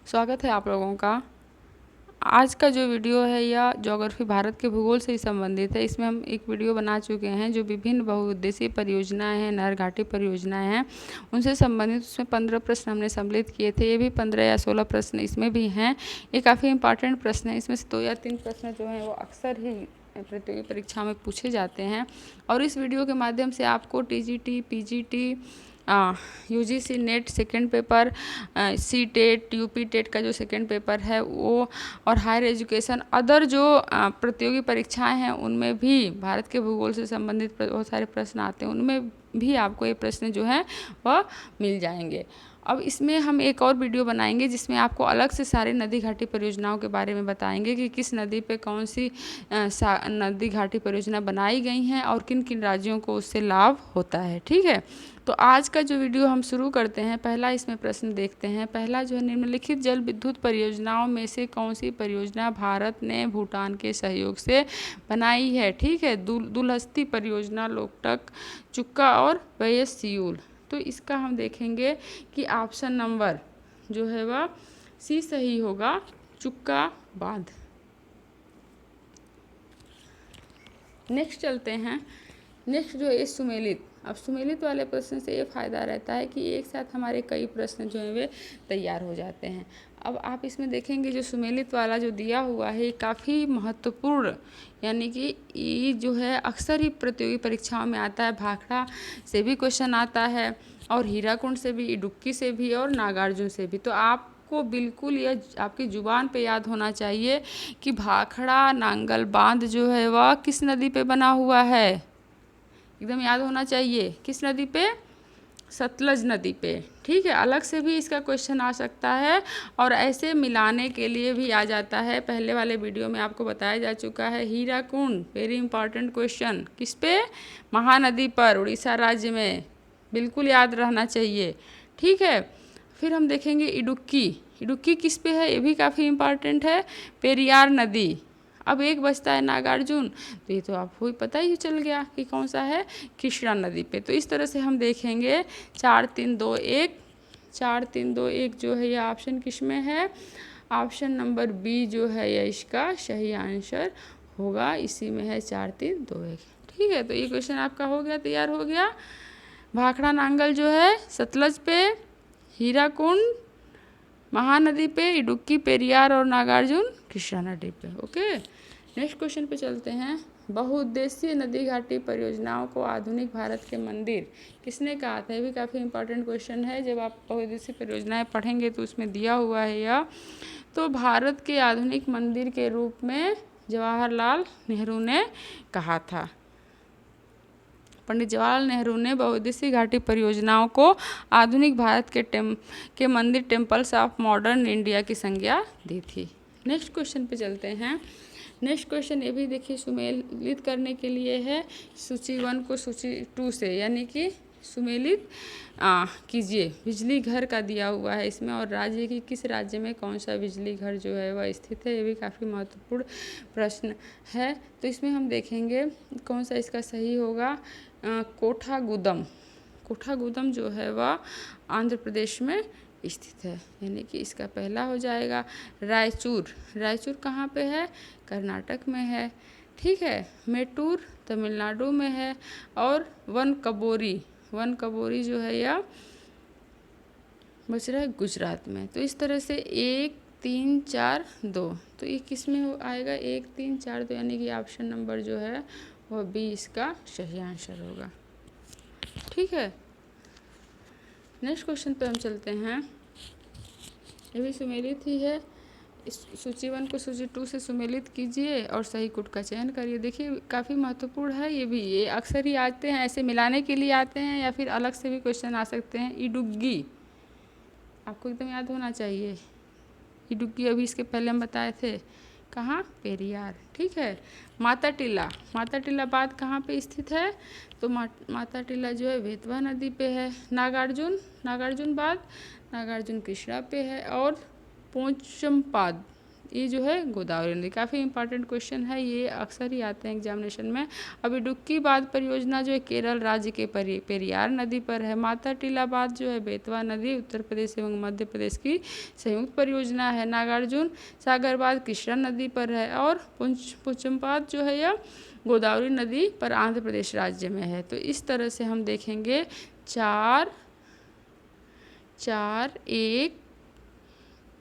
स्वागत है आप लोगों का। आज का जो वीडियो है यह ज्योग्राफी भारत के भूगोल से ही संबंधित है। इसमें हम एक वीडियो बना चुके हैं जो विभिन्न बहुउद्देशीय परियोजनाएं हैं, नहर घाटी परियोजनाएं हैं, उनसे संबंधित उसमें 15 प्रश्न हमने सम्मिलित किए थे। ये भी 15 या 16 प्रश्न इसमें भी हैं। ये काफ़ी इंपॉर्टेंट प्रश्न है। इसमें से 2 या 3 प्रश्न जो हैं वो अक्सर ही प्रतियोगी परीक्षा में पूछे जाते हैं और इस वीडियो के माध्यम से आपको TGT, PGT, UGC NET second paper, C TET, UP TET का जो सेकेंड पेपर है वो, और हायर एजुकेशन अदर जो प्रतियोगी परीक्षाएं हैं उनमें भी भारत के भूगोल से संबंधित बहुत सारे प्रश्न आते हैं, उनमें भी आपको ये प्रश्न जो हैं वह मिल जाएंगे। अब इसमें हम एक और वीडियो बनाएंगे जिसमें आपको अलग से सारे नदी घाटी परियोजनाओं के बारे में बताएंगे कि किस नदी पे कौन सी नदी घाटी परियोजना बनाई गई हैं और किन किन राज्यों को उससे लाभ होता है। ठीक है, तो आज का जो वीडियो हम शुरू करते हैं, पहला इसमें प्रश्न देखते हैं। पहला जो है, निम्नलिखित जल विद्युत परियोजनाओं में से कौन सी परियोजना भारत ने भूटान के सहयोग से बनाई है। ठीक है, दुलहस्ती परियोजना, लोकटक, चुक्का और वयस सियूल। तो इसका हम देखेंगे कि ऑप्शन नंबर जो है वह सी सही होगा, चुक्का बांध। नेक्स्ट चलते हैं। नेक्स्ट जो है सुमेलित। अब सुमेलित वाले प्रश्न से ये फ़ायदा रहता है कि एक साथ हमारे कई प्रश्न जो हैं वे तैयार हो जाते हैं। अब आप इसमें देखेंगे जो सुमेलित वाला जो दिया हुआ है ये काफ़ी महत्वपूर्ण, यानी कि ये जो है अक्सर ही प्रतियोगी परीक्षाओं में आता है। भाखड़ा से भी क्वेश्चन आता है और हीराकुंड से भी, इडुक्की से भी और नागार्जुन से भी। तो आपको बिल्कुल यह आपकी ज़ुबान पे याद होना चाहिए कि भाखड़ा नांगल बांध जो है वह किस नदी पे बना हुआ है। एकदम याद होना चाहिए, किस नदी पे? सतलज नदी पे। ठीक है, अलग से भी इसका क्वेश्चन आ सकता है और ऐसे मिलाने के लिए भी आ जाता है। पहले वाले वीडियो में आपको बताया जा चुका है। हीराकुंड वेरी इंपॉर्टेंट क्वेश्चन, किस पे? महानदी पर, उड़ीसा राज्य में, बिल्कुल याद रहना चाहिए। ठीक है, फिर हम देखेंगे इडुक्की। इडुक्की किस पे है, ये भी काफ़ी इंपॉर्टेंट है, पेरियार नदी। अब एक बचता है नागार्जुन, तो ये तो आपको पता ही चल गया कि कौन सा है, कृष्णा नदी पे। तो इस तरह से हम देखेंगे 4 3 2 1, 4 3 2 1 जो है ये ऑप्शन किस में है? ऑप्शन नंबर बी जो है ये इसका सही आंसर होगा, इसी में है 4 3 2 1। ठीक है, तो ये क्वेश्चन आपका हो गया, तैयार हो गया। भाखड़ा नांगल जो है सतलज पे, हीराकुंड महानदी पे, इडुक्की पेरियार और नागार्जुन कृष्णा नदी पे। ओके, नेक्स्ट क्वेश्चन पे चलते हैं। बहुउद्देशीय नदी घाटी परियोजनाओं को आधुनिक भारत के मंदिर किसने कहा था? ये भी काफ़ी इंपॉर्टेंट क्वेश्चन है। जब आप बहुउद्देशीय परियोजनाएं पढ़ेंगे तो उसमें दिया हुआ है यह। तो भारत के आधुनिक मंदिर के रूप में जवाहरलाल नेहरू ने कहा था। पंडित जवाहरलाल नेहरू ने बहुउद्देशीय घाटी परियोजनाओं को आधुनिक भारत के मंदिर, टेम्पल्स ऑफ मॉडर्न इंडिया की संज्ञा दी थी। नेक्स्ट क्वेश्चन पे चलते हैं। नेक्स्ट क्वेश्चन ये भी देखिए सुमेलित करने के लिए है, सूची 1 को सूची 2 से, यानी कि सुमेलित कीजिए। बिजली घर का दिया हुआ है इसमें, और राज्य की किस राज्य में कौन सा बिजली घर जो है वह स्थित है, ये भी काफ़ी महत्वपूर्ण प्रश्न है। तो इसमें हम देखेंगे कौन सा इसका सही होगा। कोठागुदम। कोठागुदम जो है वह आंध्र प्रदेश में स्थित है, यानी कि इसका पहला हो जाएगा। रायचूर। रायचूर कहाँ पे है? कर्नाटक में है। ठीक है, मेटूर तमिलनाडु में है, और वनकबोरी, वनकबोरी जो है यह बच रहा है गुजरात में। तो इस तरह से 1 3 4 2, तो ये किस में आएगा? 1 3 4 2, यानी कि ऑप्शन नंबर जो है वह बी इसका सही आंसर होगा। ठीक है, नेक्स्ट क्वेश्चन पे हम चलते हैं। ये भी सुमेलित ही है। इस सूची 1 को सूची 2 से सुमेलित कीजिए और सही कुट का चयन करिए। देखिए काफ़ी महत्वपूर्ण है ये भी, ये अक्सर ही आते हैं, ऐसे मिलाने के लिए आते हैं या फिर अलग से भी क्वेश्चन आ सकते हैं। इडुग्गी आपको एकदम याद होना चाहिए। इडुग्गी अभी इसके पहले हम बताए थे, कहाँ? पेरियार। ठीक है, माता टीला। माता टीला बांध कहाँ पे स्थित है? तो माता टीला जो है बेतवा नदी पे है। नागार्जुन, नागार्जुन बांध नागार्जुन कृष्णा पे है। और पोचमपाद ये जो है गोदावरी नदी। काफ़ी इंपॉर्टेंट क्वेश्चन है, ये अक्सर ही आते हैं एग्जामिनेशन में। अब इडुक्की बांध परियोजना जो है केरल राज्य के पेरियार नदी पर है। माता टीला बांध जो है बेतवा नदी उत्तर प्रदेश एवं मध्य प्रदेश की संयुक्त परियोजना है। नागार्जुन सागर बांध कृष्णा नदी पर है। और पुंचमपाद जो है यह गोदावरी नदी पर आंध्र प्रदेश राज्य में है। तो इस तरह से हम देखेंगे 4 1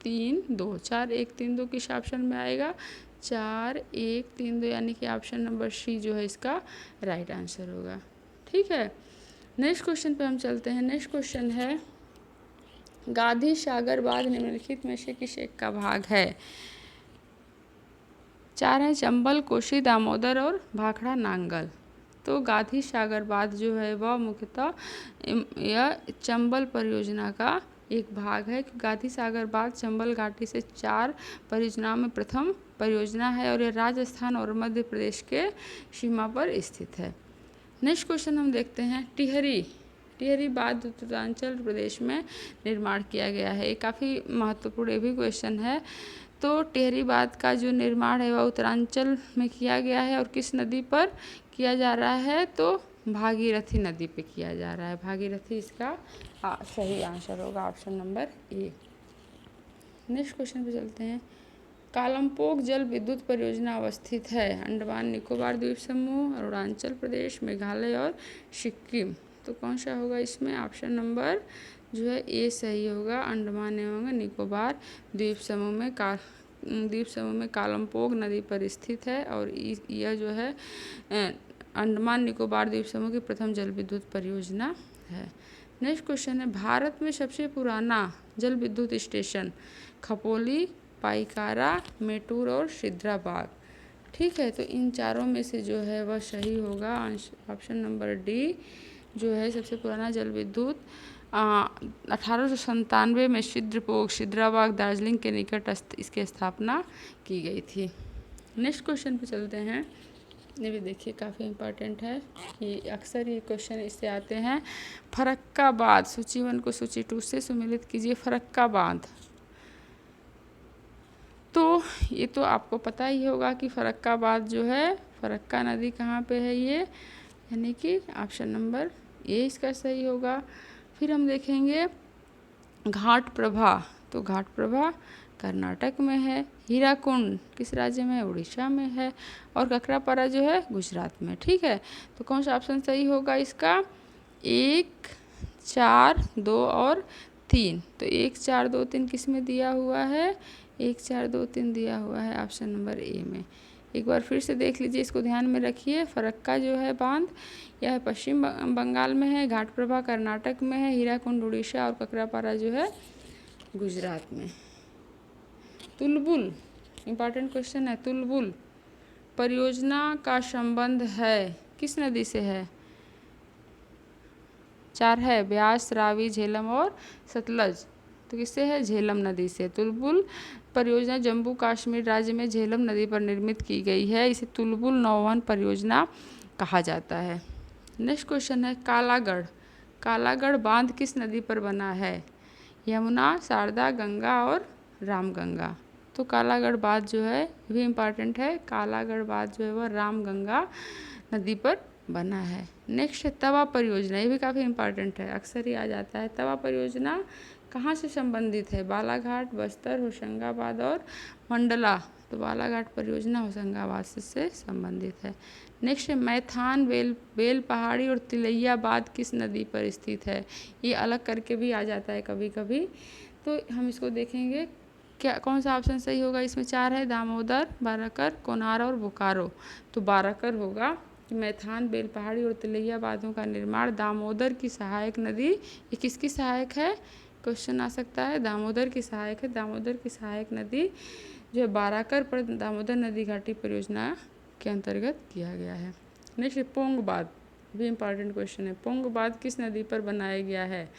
3 2, 4 1 3 2 किस ऑप्शन में आएगा? 4 1 3 2, यानी कि ऑप्शन नंबर सी जो है इसका राइट आंसर होगा। ठीक है, नेक्स्ट क्वेश्चन पे हम चलते हैं। नेक्स्ट क्वेश्चन है गांधी सागर बांध निम्नलिखित में से किस एक का भाग है? 4 है चंबल, कोसी, दामोदर और भाखड़ा नांगल। तो गांधी सागर बांध जो है वह मुख्यतः यह चंबल परियोजना का एक भाग है। गांधी सागर बांध चंबल घाटी से 4 परियोजनाओं में प्रथम परियोजना है और यह राजस्थान और मध्य प्रदेश के सीमा पर स्थित है। नेक्स्ट क्वेश्चन हम देखते हैं टिहरी बांध उत्तरांचल प्रदेश में निर्माण किया गया है। ये काफ़ी महत्वपूर्ण ये भी क्वेश्चन है। तो टिहरी बांध का जो निर्माण है वह उत्तरांचल में किया गया है और किस नदी पर किया जा रहा है? तो भागीरथी नदी पे किया जा रहा है। भागीरथी इसका सही आंसर होगा, option number A. Next question पे चलते हैं। कालमपोग जल विद्युत परियोजना अवस्थित है अंडमान निकोबार द्वीप समूह, अरुणाचल प्रदेश, मेघालय और सिक्किम। तो कौन सा होगा इसमें? ऑप्शन नंबर जो है ए सही होगा। अंडमान एवं निकोबार द्वीप समूह में कालमपोग नदी पर स्थित है और यह जो है अंडमान निकोबार द्वीप समूह की प्रथम जल विद्युत परियोजना है। नेक्स्ट क्वेश्चन है भारत में सबसे पुराना जल विद्युत स्टेशन खपोली, पाइकारा, मेटूर और सिद्राबाग। ठीक है, तो इन चारों में से जो है वह सही होगा। ऑप्शन नंबर डी जो है सबसे पुराना जल विद्युत 1897 में सिद्राबाग दार्जिलिंग के निकट इसकी स्थापना की गई थी। नेक्स्ट क्वेश्चन पे चलते हैं। ये भी देखिए काफ़ी इम्पॉर्टेंट है, ये अक्सर ये क्वेश्चन इससे आते हैं। फरक्का बांध, सूची 1 को सूची 2 से सुमेलित कीजिए। फरक्का बांध, तो ये तो आपको पता ही होगा कि फरक्का बांध जो है फरक्का नदी कहाँ पे है ये, यानी कि ऑप्शन नंबर ए इसका सही होगा। फिर हम देखेंगे घाट प्रभा, तो घाट प्रभा कर्नाटक में है। हीराकुंड किस राज्य में है? उड़ीसा में है। और ककरापारा जो है गुजरात में। ठीक है, तो कौन सा ऑप्शन सही होगा इसका? 1 4 2 और 3। तो 1 4 2 3 किस में दिया हुआ है? 1 4 2 3 दिया हुआ है ऑप्शन नंबर ए में। एक बार फिर से देख लीजिए, इसको ध्यान में रखिए। फरक्का जो है बांध यह पश्चिम बंगाल में है, घाट प्रभा कर्नाटक में है, हीराकुंड उड़ीसा और ककरापारा जो है गुजरात में। तुलबुल, इम्पॉर्टेंट क्वेश्चन है। तुलबुल परियोजना का संबंध है किस नदी से है? 4 है ब्यास, रावी, झेलम और सतलज। तो किससे है? झेलम नदी से। तुलबुल परियोजना जम्मू कश्मीर राज्य में झेलम नदी पर निर्मित की गई है। इसे तुलबुल नौवहन परियोजना कहा जाता है। नेक्स्ट क्वेश्चन है कालागढ़ बांध किस नदी पर बना है? यमुना, शारदा, गंगा और रामगंगा। तो कालागढ़ बांध जो है भी इम्पॉर्टेंट है। कालागढ़ बांध जो है वह रामगंगा नदी पर बना है। नेक्स्ट है तवा परियोजना, ये भी काफ़ी इम्पॉर्टेंट है, अक्सर ही आ जाता है। तवा परियोजना कहाँ से संबंधित है? बालाघाट, बस्तर, होशंगाबाद और मंडला। तो बालाघाट परियोजना होशंगाबाद से संबंधित है। नेक्स्ट है मैथान, बेल पहाड़ी और तिलैया बांध किस नदी पर स्थित है? ये अलग करके भी आ जाता है कभी कभी, तो हम इसको देखेंगे क्या कौन सा ऑप्शन सही होगा। इसमें 4 है दामोदर, बाराकर, कोनार और बोकारो। तो बाराकर होगा। मैथान, बेल पहाड़ी और तिलैया बांधों का निर्माण दामोदर की सहायक नदी, ये किसकी सहायक है? क्वेश्चन आ सकता है। दामोदर की सहायक है। दामोदर की सहायक नदी जो है बाराकर पर दामोदर नदी घाटी परियोजना के अंतर्गत किया गया है। नेक्स्ट पोंग बांध, भी इम्पॉर्टेंट क्वेश्चन है। पोंग बांध किस नदी पर बनाया गया है?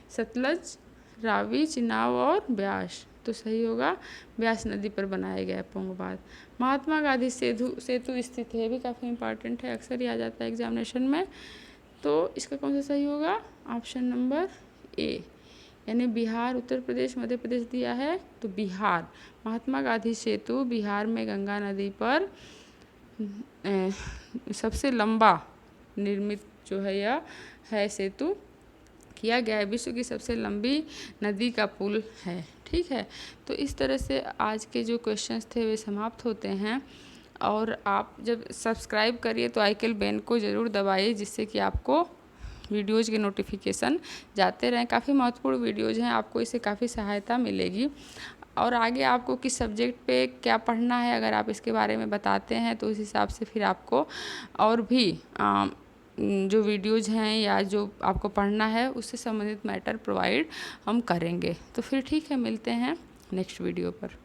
सतलज, रावी, चिनाब और ब्यास। तो सही होगा, ब्यास नदी पर बनाया गया है पोंग बांध। महात्मा गांधी सेतु स्थित है, भी काफ़ी इम्पॉर्टेंट है, अक्सर ही आ जाता है एग्जामिनेशन में। तो इसका कौन सा सही होगा? Option number A. यानी बिहार, उत्तर प्रदेश, मध्य प्रदेश दिया है तो बिहार। महात्मा गांधी सेतु बिहार में गंगा नदी पर सबसे लंबा निर्मित जो है यह है सेतु किया गया है, विश्व की सबसे लंबी नदी का पुल है। ठीक है, तो इस तरह से आज के जो क्वेश्चंस थे वे समाप्त होते हैं। और आप जब सब्सक्राइब करिए तो आइकन बेल को ज़रूर दबाइए, जिससे कि आपको वीडियोज़ के नोटिफिकेशन जाते रहें। काफ़ी महत्वपूर्ण वीडियोज़ हैं, आपको इससे काफ़ी सहायता मिलेगी। और आगे आपको किस सब्जेक्ट पे क्या पढ़ना है, अगर आप इसके बारे में बताते हैं तो उस हिसाब से फिर आपको और भी जो वीडियोज़ हैं या जो आपको पढ़ना है उससे संबंधित मैटर प्रोवाइड हम करेंगे। तो फिर ठीक है, मिलते हैं नेक्स्ट वीडियो पर।